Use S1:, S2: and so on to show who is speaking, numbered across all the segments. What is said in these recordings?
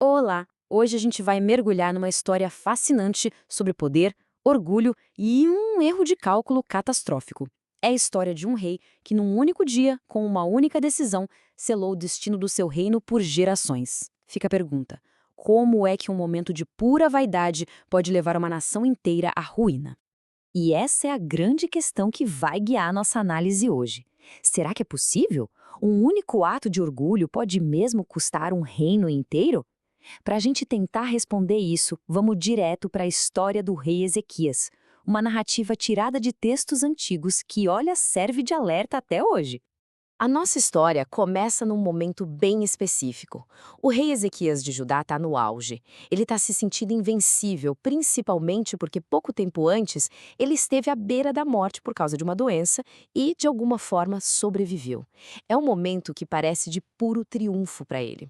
S1: Olá! Hoje a gente vai mergulhar numa história fascinante sobre poder, orgulho e um erro de cálculo catastrófico. É a história de um rei que, num único dia, com uma única decisão, selou o destino do seu reino por gerações. Fica a pergunta: como é que um momento de pura vaidade pode levar uma nação inteira à ruína?
S2: E essa é a grande questão que vai guiar nossa análise hoje. Será que é possível? Um único ato de orgulho pode mesmo custar um reino inteiro? Para a gente tentar responder isso, vamos direto para a história do rei Ezequias, uma narrativa tirada de textos antigos que, olha, serve de alerta até hoje.
S1: A nossa história começa num momento bem específico. O rei Ezequias de Judá está no auge. Ele está se sentindo invencível, principalmente porque pouco tempo antes ele esteve à beira da morte por causa de uma doença e, de alguma forma, sobreviveu. É um momento que parece de puro triunfo para ele.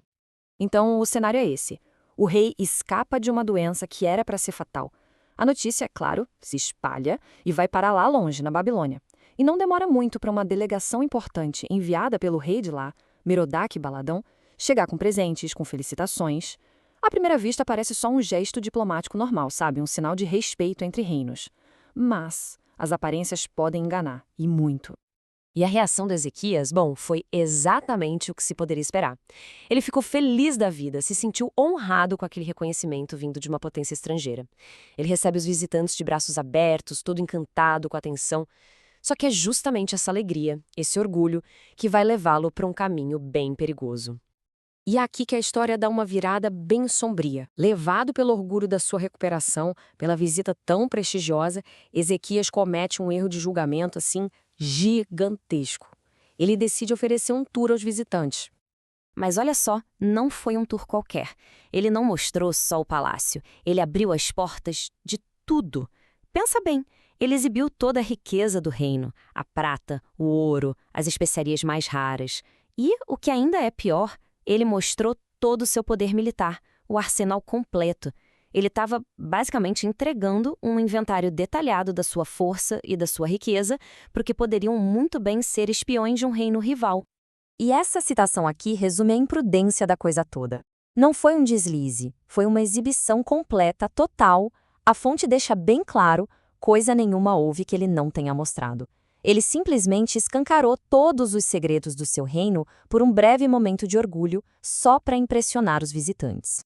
S2: Então, o cenário é esse. O rei escapa de uma doença que era para ser fatal. A notícia, é claro, se espalha e vai para lá longe, na Babilônia. E não demora muito para uma delegação importante enviada pelo rei de lá, Merodach Baladão, chegar com presentes, com felicitações. À primeira vista parece só um gesto diplomático normal, sabe? Um sinal de respeito entre reinos. Mas as aparências podem enganar, e muito.
S3: E a reação do Ezequias, bom, foi exatamente o que se poderia esperar. Ele ficou feliz da vida, se sentiu honrado com aquele reconhecimento vindo de uma potência estrangeira. Ele recebe os visitantes de braços abertos, todo encantado com a atenção. Só que é justamente essa alegria, esse orgulho, que vai levá-lo para um caminho bem perigoso. E é aqui que a história dá uma virada bem sombria. Levado pelo orgulho da sua recuperação, pela visita tão prestigiosa, Ezequias comete um erro de julgamento assim gigantesco. Ele decide oferecer um tour aos visitantes. Mas olha só, não foi um tour qualquer. Ele não mostrou só o palácio, ele abriu as portas de tudo. Pensa bem, ele exibiu toda a riqueza do reino, a prata, o ouro, as especiarias mais raras. E, o que ainda é pior, ele mostrou todo o seu poder militar, o arsenal completo. Ele estava basicamente entregando um inventário detalhado da sua força e da sua riqueza, porque poderiam muito bem ser espiões de um reino rival.
S2: E essa citação aqui resume a imprudência da coisa toda. Não foi um deslize, foi uma exibição completa, total. A fonte deixa bem claro, coisa nenhuma houve que ele não tenha mostrado. Ele simplesmente escancarou todos os segredos do seu reino por um breve momento de orgulho, só para impressionar os visitantes.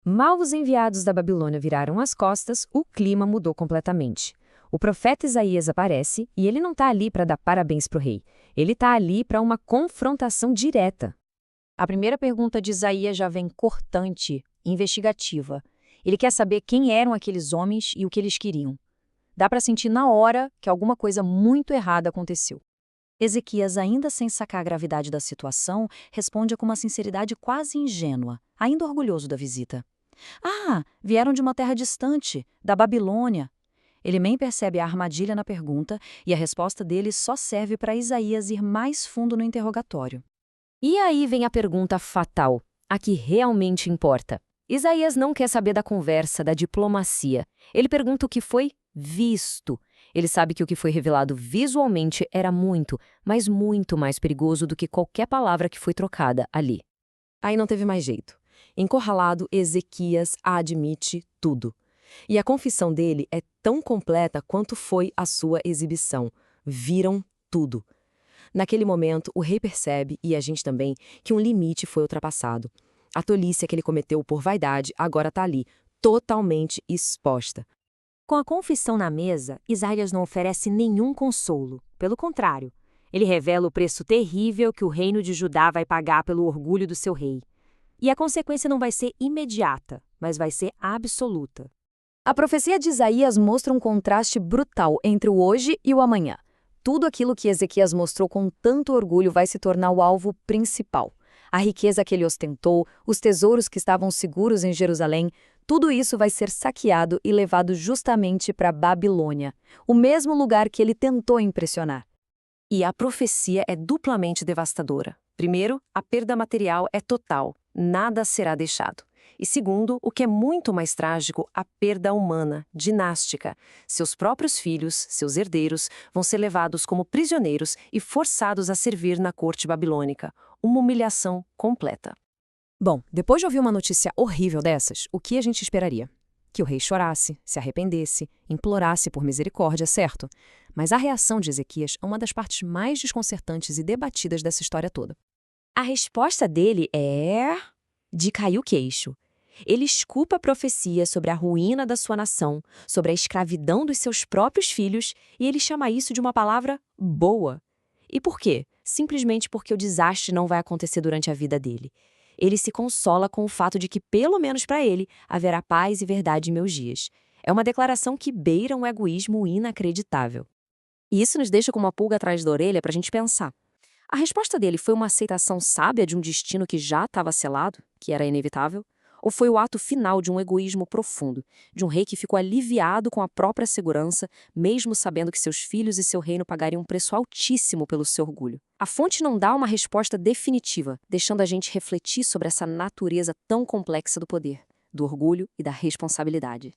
S2: Mal os enviados da Babilônia viraram as costas, o clima mudou completamente. O profeta Isaías aparece e ele não está ali para dar parabéns para o rei. Ele está ali para uma confrontação direta. A primeira pergunta de Isaías já vem cortante, investigativa. Ele quer saber quem eram aqueles homens e o que eles queriam. Dá para sentir na hora que alguma coisa muito errada aconteceu. Ezequias, ainda sem sacar a gravidade da situação, responde com uma sinceridade quase ingênua, ainda orgulhoso da visita. Ah, vieram de uma terra distante, da Babilônia. Ele nem percebe a armadilha na pergunta e a resposta dele só serve para Isaías ir mais fundo no interrogatório.
S3: E aí vem a pergunta fatal, a que realmente importa. Isaías não quer saber da conversa, da diplomacia. Ele pergunta o que foi visto. Ele sabe que o que foi revelado visualmente era muito, mas muito mais perigoso do que qualquer palavra que foi trocada ali. Aí não teve mais jeito. Encurralado, Ezequias admite tudo. E a confissão dele é tão completa quanto foi a sua exibição. Viram tudo. Naquele momento, o rei percebe, e a gente também, que um limite foi ultrapassado. A tolice que ele cometeu por vaidade agora está ali, totalmente exposta.
S2: Com a confissão na mesa, Isaías não oferece nenhum consolo. Pelo contrário, ele revela o preço terrível que o reino de Judá vai pagar pelo orgulho do seu rei. E a consequência não vai ser imediata, mas vai ser absoluta. A profecia de Isaías mostra um contraste brutal entre o hoje e o amanhã. Tudo aquilo que Ezequias mostrou com tanto orgulho vai se tornar o alvo principal. A riqueza que ele ostentou, os tesouros que estavam seguros em Jerusalém, tudo isso vai ser saqueado e levado justamente para Babilônia, o mesmo lugar que ele tentou impressionar.
S3: E a profecia é duplamente devastadora. Primeiro, a perda material é total, nada será deixado. E segundo, o que é muito mais trágico, a perda humana, dinástica. Seus próprios filhos, seus herdeiros, vão ser levados como prisioneiros e forçados a servir na corte babilônica. Uma humilhação completa.
S2: Bom, depois de ouvir uma notícia horrível dessas, o que a gente esperaria? Que o rei chorasse, se arrependesse, implorasse por misericórdia, certo? Mas a reação de Ezequias é uma das partes mais desconcertantes e debatidas dessa história toda.
S3: A resposta dele é de cair o queixo. Ele escupa a profecia sobre a ruína da sua nação, sobre a escravidão dos seus próprios filhos, e ele chama isso de uma palavra boa. E por quê? Simplesmente porque o desastre não vai acontecer durante a vida dele. Ele se consola com o fato de que, pelo menos para ele, haverá paz e verdade em meus dias. É uma declaração que beira um egoísmo inacreditável. E isso nos deixa com uma pulga atrás da orelha para a gente pensar. A resposta dele foi uma aceitação sábia de um destino que já estava selado, que era inevitável? Ou foi o ato final de um egoísmo profundo, de um rei que ficou aliviado com a própria segurança, mesmo sabendo que seus filhos e seu reino pagariam um preço altíssimo pelo seu orgulho? A fonte não dá uma resposta definitiva, deixando a gente refletir sobre essa natureza tão complexa do poder, do orgulho e da responsabilidade.